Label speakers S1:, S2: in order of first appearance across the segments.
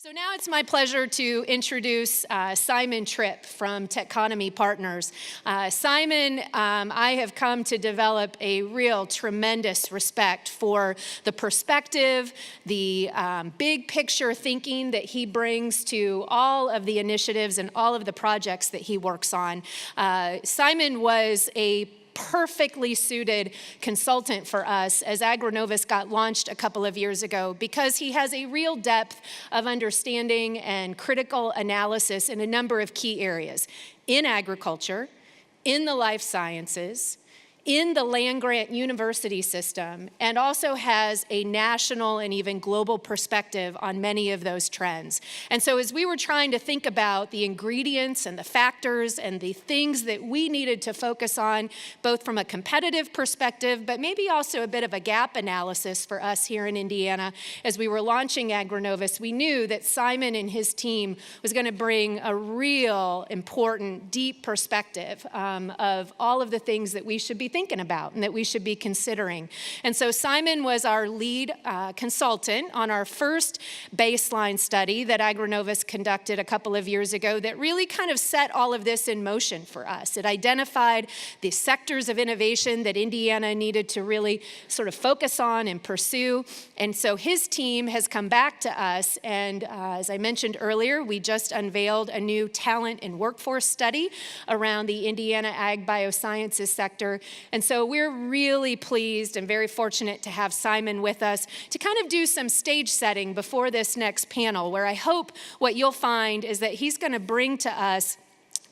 S1: So now it's my pleasure to introduce Simon Tripp from TEConomy Partners. Simon, I have come to develop a real tremendous respect for the perspective, the big picture thinking that he brings to all of the initiatives and all of the projects that he works on. Simon was a perfectly suited consultant for us as AgriNovus got launched a couple of years ago because he has a real depth of understanding and critical analysis in a number of key areas: in agriculture, in the life sciences, in the land-grant university system, and also has a national and even global perspective on many of those trends. And so as we were trying to think about the ingredients and the factors and the things that we needed to focus on, both from a competitive perspective, but maybe also a bit of a gap analysis for us here in Indiana, as we were launching AgriNovus, we knew that Simon and his team was going to bring a real important, deep perspective of all of the things that we should be thinking about and that we should be considering. And so Simon was our lead consultant on our first baseline study that AgriNovus conducted a couple of years ago that really kind of set all of this in motion for us. It identified the sectors of innovation that Indiana needed to really sort of focus on and pursue. And so his team has come back to us, and as I mentioned earlier, we just unveiled a new talent and workforce study around the Indiana Agbiosciences sector. And so we're really pleased and very fortunate to have Simon with us to kind of do some stage setting before this next panel, where I hope what you'll find is that he's going to bring to us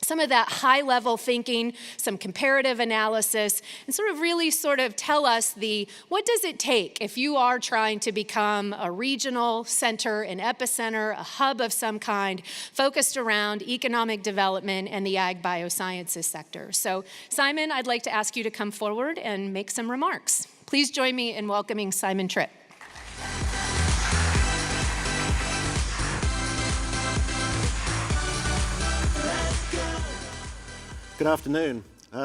S1: some of that high-level thinking, some comparative analysis, and really tell us what does it take if you are trying to become a regional center, an epicenter, a hub of some kind, focused around economic development and the ag biosciences sector. So, Simon, I'd like to ask you to come forward and make some remarks. Please join me in welcoming Simon Tripp.
S2: Good afternoon.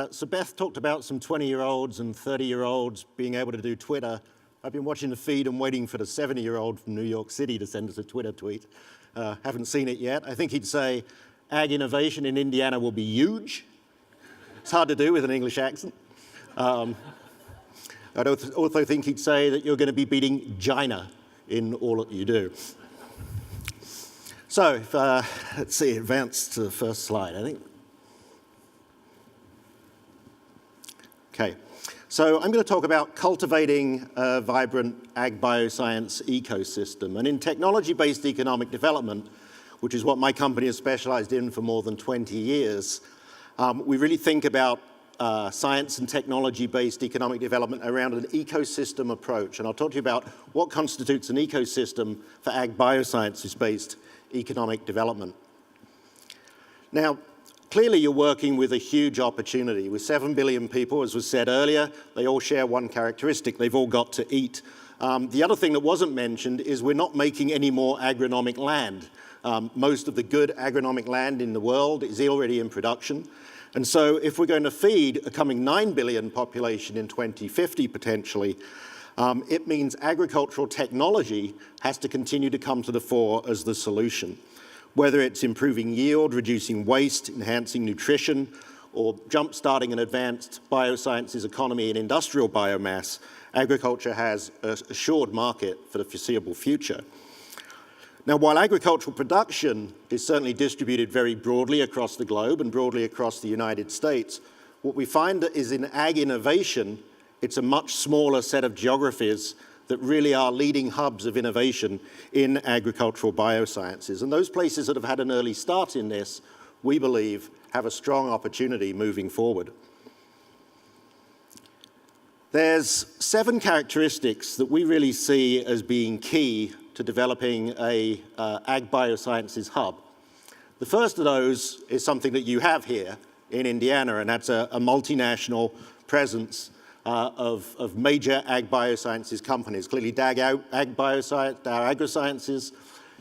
S2: So Beth talked about some 20-year-olds and 30-year-olds being able to do Twitter. I've been watching the feed and waiting for the 70-year-old from New York City to send us a Twitter tweet. Haven't seen it yet. I think he'd say, ag innovation in Indiana will be huge. It's hard to do with an English accent. I'd also think he'd say that you're going to be beating China in all that you do. So, let's see, advance to the first slide, I think. Okay, so I'm going to talk about cultivating a vibrant ag bioscience ecosystem. And in technology-based economic development, which is what my company has specialized in for more than 20 years, we really think about science and technology-based economic development around an ecosystem approach. And I'll talk to you about what constitutes an ecosystem for ag biosciences-based economic development. Now, clearly, you're working with a huge opportunity. With 7 billion people, as was said earlier, they all share one characteristic: they've all got to eat. The other thing that wasn't mentioned is we're not making any more agronomic land. Most of the good agronomic land in the world is already in production. And so if we're going to feed a coming 9 billion population in 2050 potentially, it means agricultural technology has to continue to come to the fore as the solution. Whether it's improving yield, reducing waste, enhancing nutrition, or jump-starting an advanced biosciences economy in industrial biomass, agriculture has an assured market for the foreseeable future. Now, while agricultural production is certainly distributed very broadly across the globe and broadly across the United States, what we find is in ag innovation, it's a much smaller set of geographies that really are leading hubs of innovation in agricultural biosciences. And those places that have had an early start in this, we believe, have a strong opportunity moving forward. There's 7 characteristics that we really see as being key to developing a ag biosciences hub. The first of those is something that you have here in Indiana, and that's a multinational presence of major ag biosciences companies. Clearly, Dow AgriSciences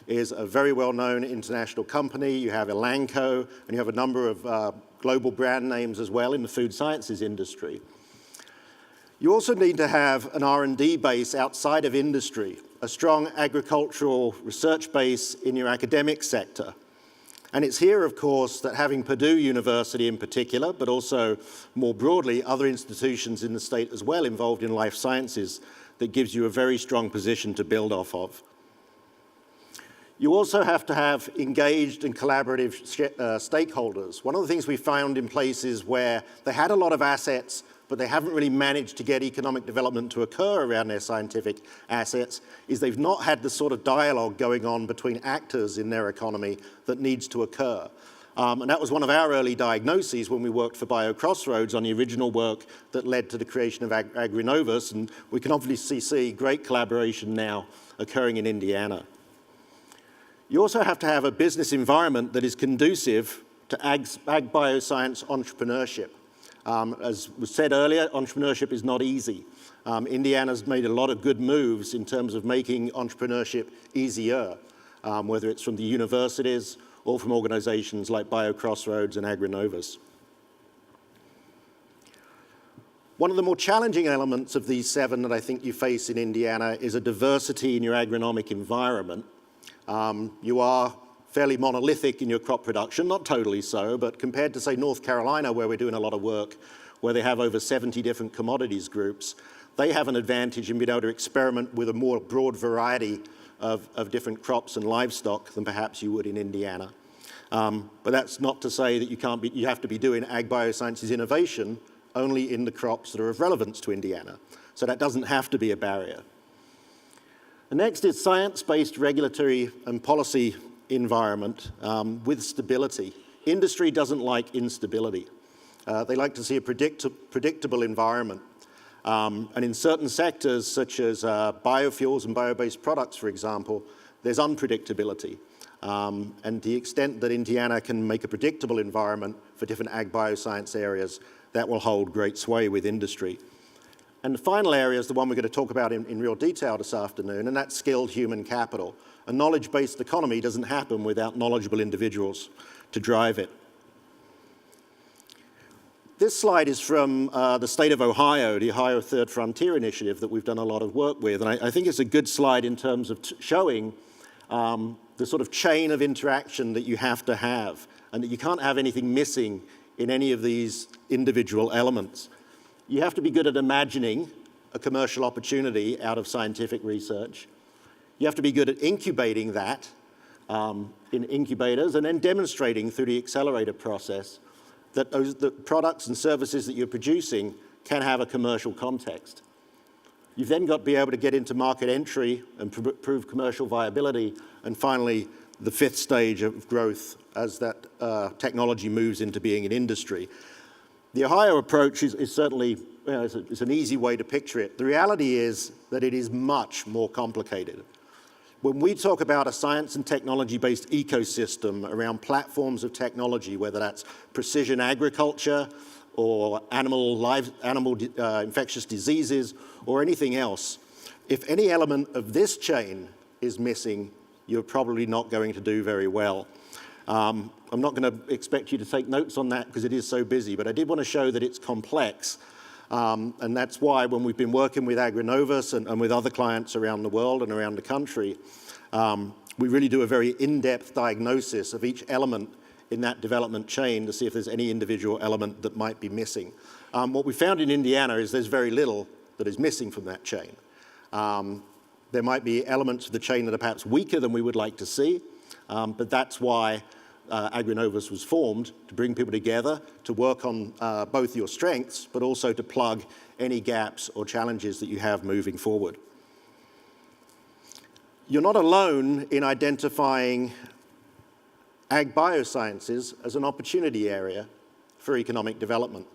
S2: is a very well-known international company. You have Elanco, and you have a number of global brand names as well in the food sciences industry. You also need to have an R&D base outside of industry. a strong agricultural research base in your academic sector. And it's here, of course, that having Purdue University in particular, but also more broadly, other institutions in the state as well involved in life sciences, that gives you a very strong position to build off of. You also have to have engaged and collaborative stakeholders. One of the things we found in places where they had a lot of assets, but they haven't really managed to get economic development to occur around their scientific assets, is they've not had the sort of dialogue going on between actors in their economy that needs to occur. And that was one of our early diagnoses when we worked for BioCrossroads on the original work that led to the creation of AgriNovus, and we can obviously see great collaboration now occurring in Indiana. You also have to have a business environment that is conducive to ag bioscience entrepreneurship. As was said earlier, entrepreneurship is not easy. Indiana's made a lot of good moves in terms of making entrepreneurship easier, whether it's from the universities or from organizations like BioCrossroads and AgriNovus. One of the more challenging elements of these 7 that I think you face in Indiana is a diversity in your agronomic environment. You are fairly monolithic in your crop production, not totally so, but compared to, say, North Carolina, where we're doing a lot of work, where they have over 70 different commodities groups, they have an advantage in being able to experiment with a more broad variety of different crops and livestock than perhaps you would in Indiana. But that's not to say that you have to be doing ag biosciences innovation only in the crops that are of relevance to Indiana. So that doesn't have to be a barrier. The next is science-based regulatory and policy environment with stability. Industry doesn't like instability. They like to see a predictable environment. And in certain sectors, such as biofuels and bio-based products, for example, there's unpredictability. And to the extent that Indiana can make a predictable environment for different ag bioscience areas, that will hold great sway with industry. And the final area is the one we're going to talk about in real detail this afternoon, and that's skilled human capital. A knowledge-based economy doesn't happen without knowledgeable individuals to drive it. This slide is from the state of Ohio, the Ohio Third Frontier Initiative that we've done a lot of work with. And I think it's a good slide in terms of showing the sort of chain of interaction that you have to have, and that you can't have anything missing in any of these individual elements. You have to be good at imagining a commercial opportunity out of scientific research. You have to be good at incubating that in incubators and then demonstrating through the accelerator process that the products and services that you're producing can have a commercial context. You've then got to be able to get into market entry and prove commercial viability, and finally, the 5th stage of growth as that technology moves into being an industry. The Ohio approach is certainly, it's an easy way to picture it. The reality is that it is much more complicated. When we talk about a science and technology-based ecosystem around platforms of technology, whether that's precision agriculture or animal infectious diseases or anything else, if any element of this chain is missing, you're probably not going to do very well. I'm not going to expect you to take notes on that because it is so busy, but I did want to show that it's complex. And that's why when we've been working with AgriNovus and with other clients around the world and around the country, we really do a very in-depth diagnosis of each element in that development chain to see if there's any individual element that might be missing. What we found in Indiana is there's very little that is missing from that chain. There might be elements of the chain that are perhaps weaker than we would like to see, but that's why AgriNovus was formed, to bring people together to work on both your strengths, but also to plug any gaps or challenges that you have moving forward. You're not alone in identifying ag biosciences as an opportunity area for economic development.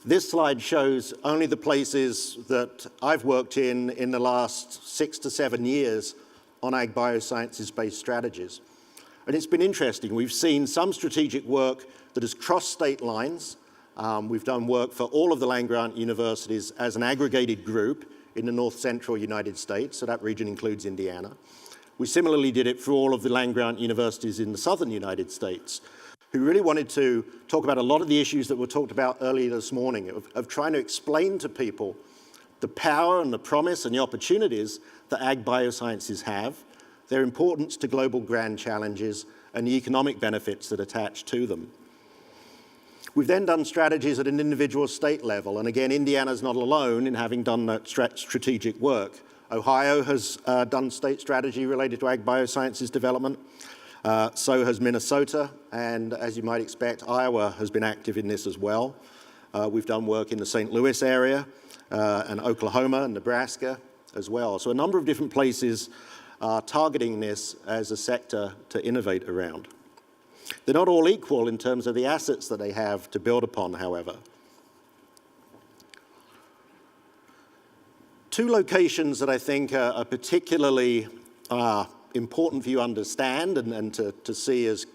S2: This slide shows only the places that I've worked in the last 6 to 7 years on ag biosciences-based strategies. And it's been interesting. We've seen some strategic work that has crossed state lines. We've done work for all of the land-grant universities as an aggregated group in the north-central United States, so that region includes Indiana. We similarly did it for all of the land-grant universities in the southern United States, who really wanted to talk about a lot of the issues that were talked about earlier this morning, of trying to explain to people the power and the promise and the opportunities that ag biosciences have, their importance to global grand challenges, and the economic benefits that attach to them. We've then done strategies at an individual state level, and again, Indiana's not alone in having done that strategic work. Ohio has done state strategy related to ag biosciences development. So has Minnesota, and as you might expect, Iowa has been active in this as well. We've done work in the St. Louis area, and Oklahoma and Nebraska as well. So a number of different places are targeting this as a sector to innovate around. They're not all equal in terms of the assets that they have to build upon, however. Two locations that I think are particularly important for you to understand and to see as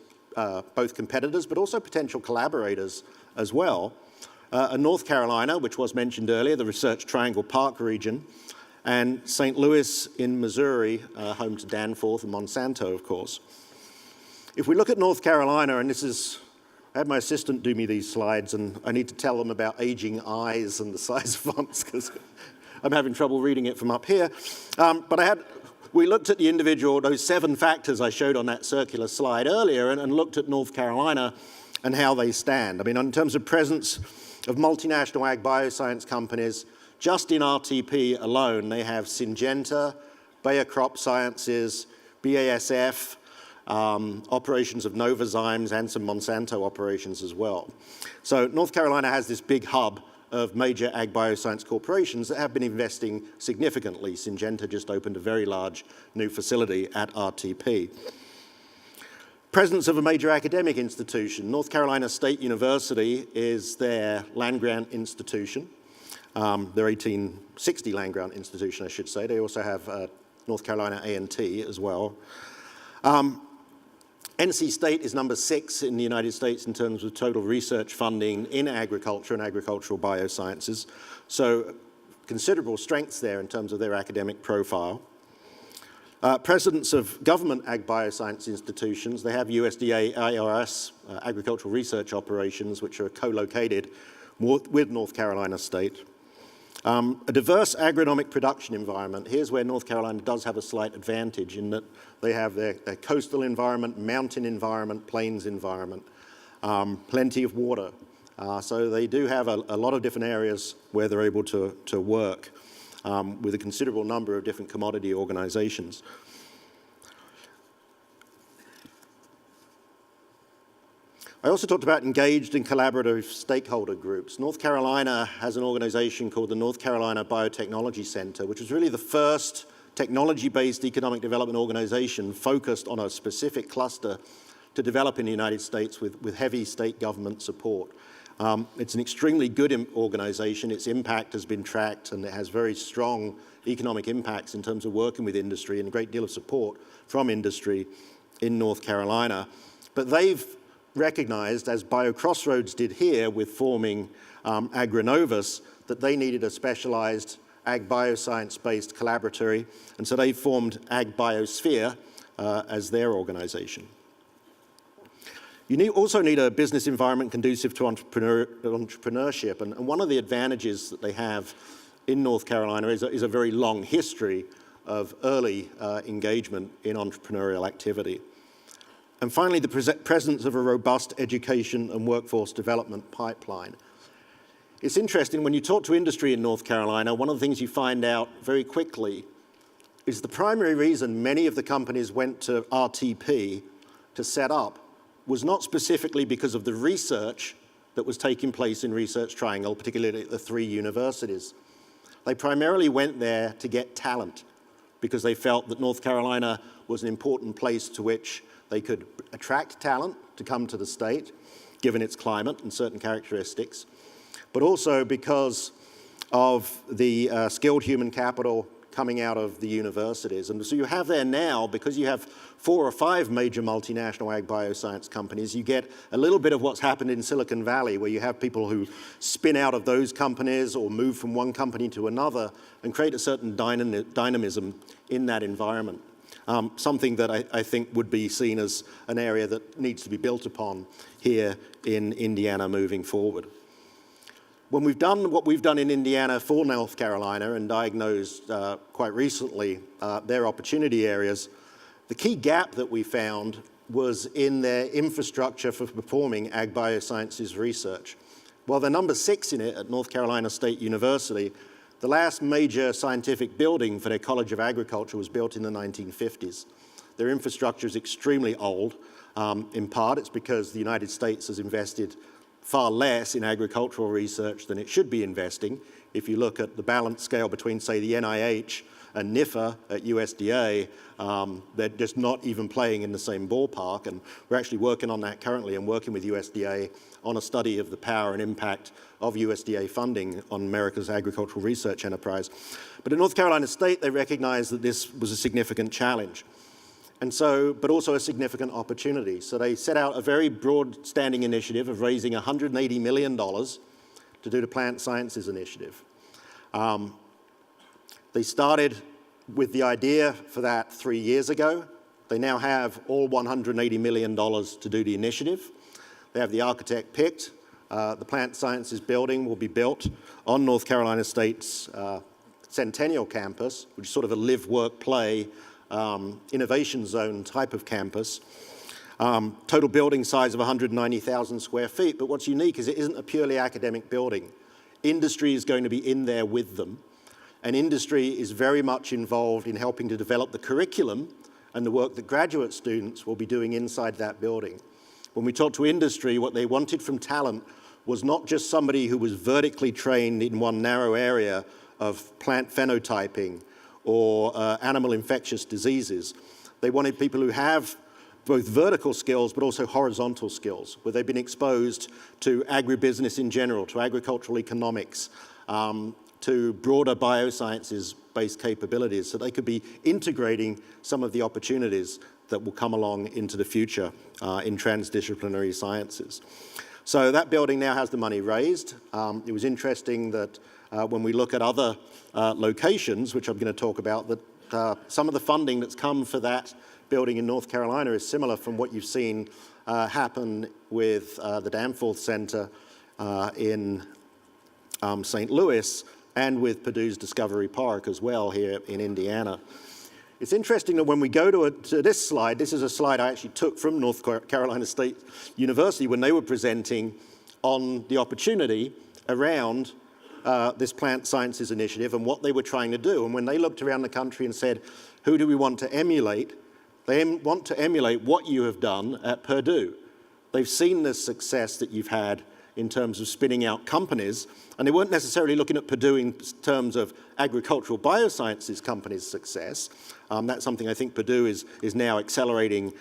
S2: both competitors, but also potential collaborators as well, are North Carolina, which was mentioned earlier, the Research Triangle Park region, and St. Louis in Missouri, home to Danforth and Monsanto, of course. If we look at North Carolina, and I had my assistant do me these slides, and I need to tell them about aging eyes and the size of fonts, because I'm having trouble reading it from up here. But we looked at the individual, those 7 factors I showed on that circular slide earlier, and looked at North Carolina and how they stand. I mean, in terms of presence of multinational ag bioscience companies, just in RTP alone, they have Syngenta, Bayer Crop Sciences, BASF, operations of Novozymes, and some Monsanto operations as well. So North Carolina has this big hub of major ag bioscience corporations that have been investing significantly. Syngenta just opened a very large new facility at RTP. Presence of a major academic institution. North Carolina State University is their land-grant institution. Their 1860 land-grant institution, I should say. They also have North Carolina A&T as well. NC State is number 6 in the United States in terms of total research funding in agriculture and agricultural biosciences. So considerable strengths there in terms of their academic profile. Presence of government ag bioscience institutions. They have USDA, IRS, agricultural research operations, which are co-located with North Carolina State. A diverse agronomic production environment. Here's where North Carolina does have a slight advantage in that they have their coastal environment, mountain environment, plains environment, plenty of water. So they do have a lot of different areas where they're able to work with a considerable number of different commodity organizations. I also talked about engaged and collaborative stakeholder groups. North Carolina has an organization called the North Carolina Biotechnology Center, which was really the first technology-based economic development organization focused on a specific cluster to develop in the United States with heavy state government support. It's an extremely good organization. Its impact has been tracked, and it has very strong economic impacts in terms of working with industry and a great deal of support from industry in North Carolina. But they've recognized, as BioCrossroads did here with forming AgriNovus, that they needed a specialized ag bioscience-based collaboratory, and so they formed Agbiosphere as their organization. You also need a business environment conducive to entrepreneurship, and one of the advantages that they have in North Carolina is a very long history of early engagement in entrepreneurial activity. And finally, the presence of a robust education and workforce development pipeline. It's interesting, when you talk to industry in North Carolina, one of the things you find out very quickly is the primary reason many of the companies went to RTP to set up was not specifically because of the research that was taking place in Research Triangle, particularly at the 3 universities. They primarily went there to get talent because they felt that North Carolina was an important place to which they could attract talent to come to the state, given its climate and certain characteristics, but also because of the skilled human capital coming out of the universities. And so you have there now, because you have 4 or 5 major multinational ag bioscience companies, you get a little bit of what's happened in Silicon Valley, where you have people who spin out of those companies or move from one company to another and create a certain dynamism in that environment. Something that I think would be seen as an area that needs to be built upon here in Indiana moving forward. When we've done what we've done in Indiana for North Carolina and diagnosed quite recently their opportunity areas, the key gap that we found was in their infrastructure for performing ag biosciences research. While they're number 6 in it at North Carolina State University, the last major scientific building for their College of Agriculture was built in the 1950s. Their infrastructure is extremely old. In part, it's because the United States has invested far less in agricultural research than it should be investing. If you look at the balance scale between, say, the NIH and NIFA at USDA, they're just not even playing in the same ballpark. And we're actually working on that currently and working with USDA on a study of the power and impact of USDA funding on America's agricultural research enterprise. But at North Carolina State, they recognized that this was a significant challenge. And so, but also a significant opportunity. So they set out a very broad standing initiative of raising $180 million to do the Plant Sciences Initiative. They started with the idea for that 3 years ago. They now have all $180 million to do the initiative. They have the architect picked. The Plant Sciences building will be built on North Carolina State's Centennial campus, which is sort of a live, work, play innovation zone type of campus. Total building size of 190,000 square feet, but what's unique is it isn't a purely academic building. Industry is going to be in there with them, and industry is very much involved in helping to develop the curriculum and the work that graduate students will be doing inside that building. When we talked to industry, what they wanted from talent was not just somebody who was vertically trained in one narrow area of plant phenotyping or animal infectious diseases. They wanted people who have both vertical skills but also horizontal skills, where they've been exposed to agribusiness in general, to agricultural economics, to broader biosciences-based capabilities, so they could be integrating some of the opportunities that will come along into the future in transdisciplinary sciences. So that building now has the money raised. It was interesting that when we look at other locations, which I'm going to talk about, that some of the funding that's come for that building in North Carolina is similar from what you've seen happen with the Danforth Center in St. Louis and with Purdue's Discovery Park as well here in Indiana. It's interesting that when we go to this slide, this is a slide I actually took from North Carolina State University when they were presenting on the opportunity around this Plant Sciences Initiative and what they were trying to do. And when they looked around the country and said, who do we want to emulate? They want to emulate what you have done at Purdue. They've seen the success that you've had in terms of spinning out companies, and they weren't necessarily looking at Purdue in terms of agricultural biosciences companies' success. That's something I think Purdue is now accelerating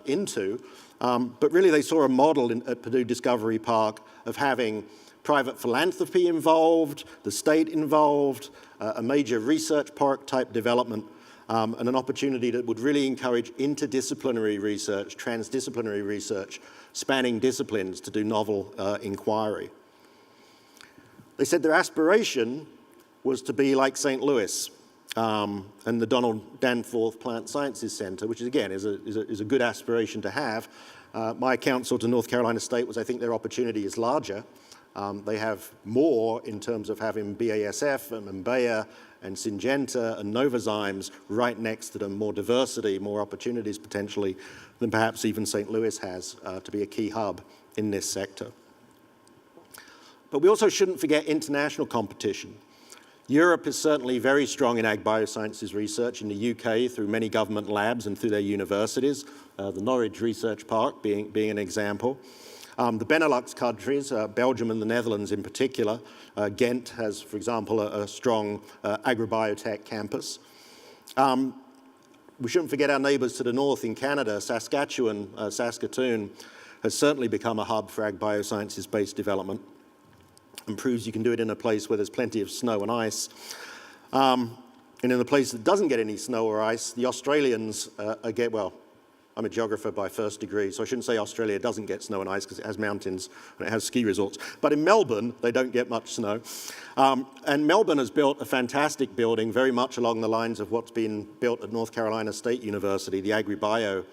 S2: into. But really they saw a model at Purdue Discovery Park of having private philanthropy involved, the state involved, a major research park type development, and an opportunity that would really encourage interdisciplinary research, transdisciplinary research, spanning disciplines to do novel inquiry. They said their aspiration was to be like St. Louis and the Donald Danforth Plant Sciences Center, which again is a good aspiration to have. My counsel to North Carolina State was I think their opportunity is larger. They have more in terms of having BASF and Bayer and Syngenta and Novozymes right next to them, more diversity, more opportunities potentially than perhaps even St. Louis has to be a key hub in this sector. But we also shouldn't forget international competition. Europe is certainly very strong in ag biosciences research, in the UK through many government labs and through their universities, the Norwich Research Park being an example. The Benelux countries, Belgium and the Netherlands in particular, Ghent has, for example, a strong agrobiotech campus. We shouldn't forget our neighbours to the north in Canada. Saskatoon has certainly become a hub for ag biosciences-based development and proves you can do it in a place where there's plenty of snow and ice. And in a place that doesn't get any snow or ice, the Australians well, I'm a geographer by first degree, so I shouldn't say Australia doesn't get snow and ice because it has mountains and it has ski resorts. But in Melbourne, they don't get much snow. And Melbourne has built a fantastic building, very much along the lines of what's been built at North Carolina State University, the AgriBio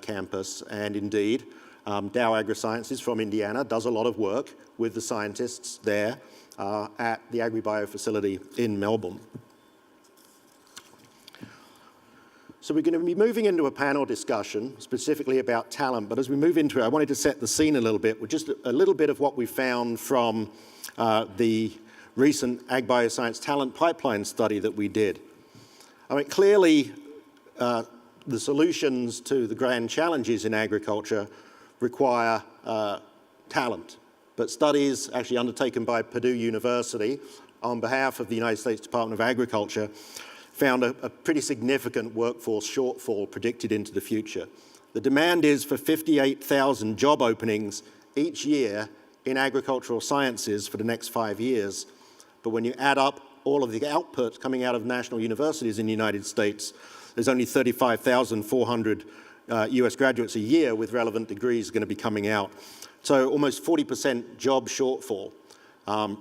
S2: campus. And indeed, Dow Agrisciences from Indiana does a lot of work with the scientists there at the AgriBio facility in Melbourne. So we're going to be moving into a panel discussion specifically about talent, but as we move into it, I wanted to set the scene a little bit with just a little bit of what we found from the recent Agbioscience talent pipeline study that we did. I mean, clearly, the solutions to the grand challenges in agriculture require talent. But studies actually undertaken by Purdue University on behalf of the United States Department of Agriculture found a pretty significant workforce shortfall predicted into the future. The demand is for 58,000 job openings each year in agricultural sciences for the next 5 years. But when you add up all of the output coming out of national universities in the United States, there's only 35,400 US graduates a year with relevant degrees going to be coming out. So almost 40% job shortfall.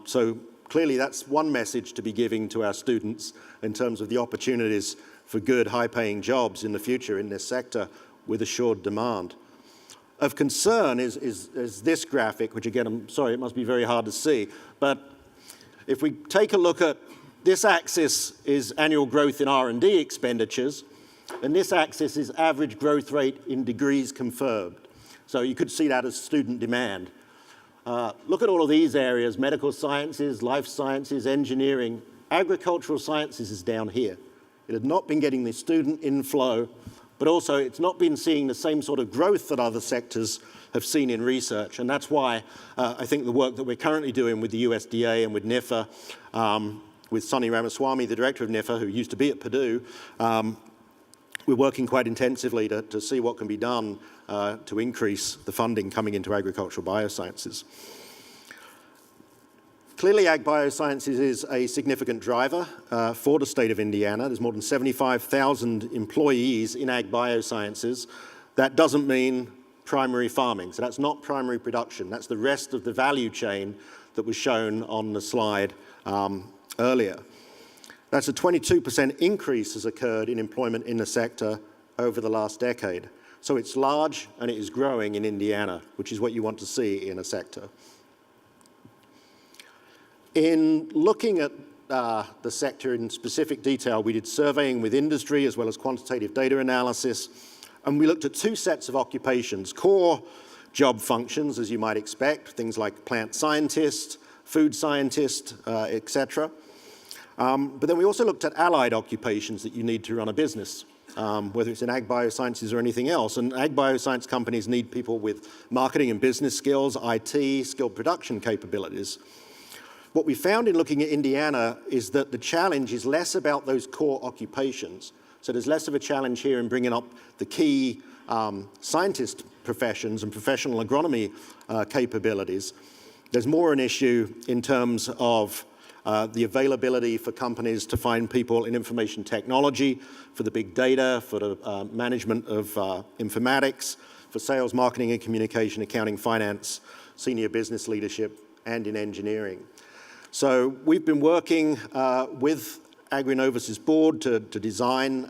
S2: So clearly that's one message to be giving to our students in terms of the opportunities for good, high-paying jobs in the future in this sector with assured demand. Of concern is this graphic, which again, I'm sorry, it must be very hard to see, but if we take a look at this axis is annual growth in R&D expenditures, and this axis is average growth rate in degrees conferred. So you could see that as student demand. Look at all of these areas: medical sciences, life sciences, engineering. Agricultural sciences is down here. It had not been getting the student inflow, but also it's not been seeing the same sort of growth that other sectors have seen in research. And that's why I think the work that we're currently doing with the USDA and with NIFA, with Sunny Ramaswamy, the director of NIFA, who used to be at Purdue, we're working quite intensively to see what can be done to increase the funding coming into agricultural biosciences. Clearly, Agbiosciences is a significant driver for the state of Indiana. There's more than 75,000 employees in Agbiosciences. That doesn't mean primary farming. So that's not primary production. That's the rest of the value chain that was shown on the slide earlier. That's a 22% increase has occurred in employment in the sector over the last decade. So it's large and it is growing in Indiana, which is what you want to see in a sector. In looking at the sector in specific detail, we did surveying with industry as well as quantitative data analysis, and we looked at two sets of occupations: core job functions, as you might expect, things like plant scientist, food scientist, etc. But then we also looked at allied occupations that you need to run a business, whether it's in ag biosciences or anything else. And ag bioscience companies need people with marketing and business skills, IT, skilled production capabilities. What we found in looking at Indiana is that the challenge is less about those core occupations. So there's less of a challenge here in bringing up the key scientist professions and professional agronomy capabilities. There's more an issue in terms of the availability for companies to find people in information technology, for the big data, for the management of informatics, for sales, marketing and communication, accounting, finance, senior business leadership, and in engineering. So we've been working with AgriNovus's board to design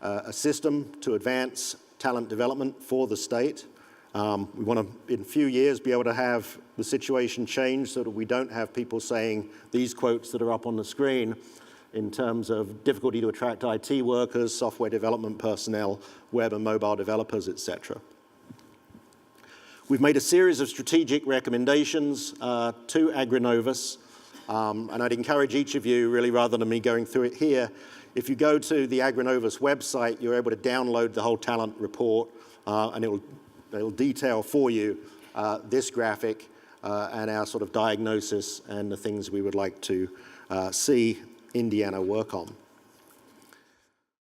S2: a system to advance talent development for the state. We want to, in a few years, be able to have the situation change so that we don't have people saying these quotes that are up on the screen in terms of difficulty to attract IT workers, software development personnel, web and mobile developers, etc. We've made a series of strategic recommendations to AgriNovus, and I'd encourage each of you, really rather than me going through it here, if you go to the AgriNovus website, you're able to download the whole talent report, and it'll detail for you this graphic and our sort of diagnosis and the things we would like to see Indiana work on.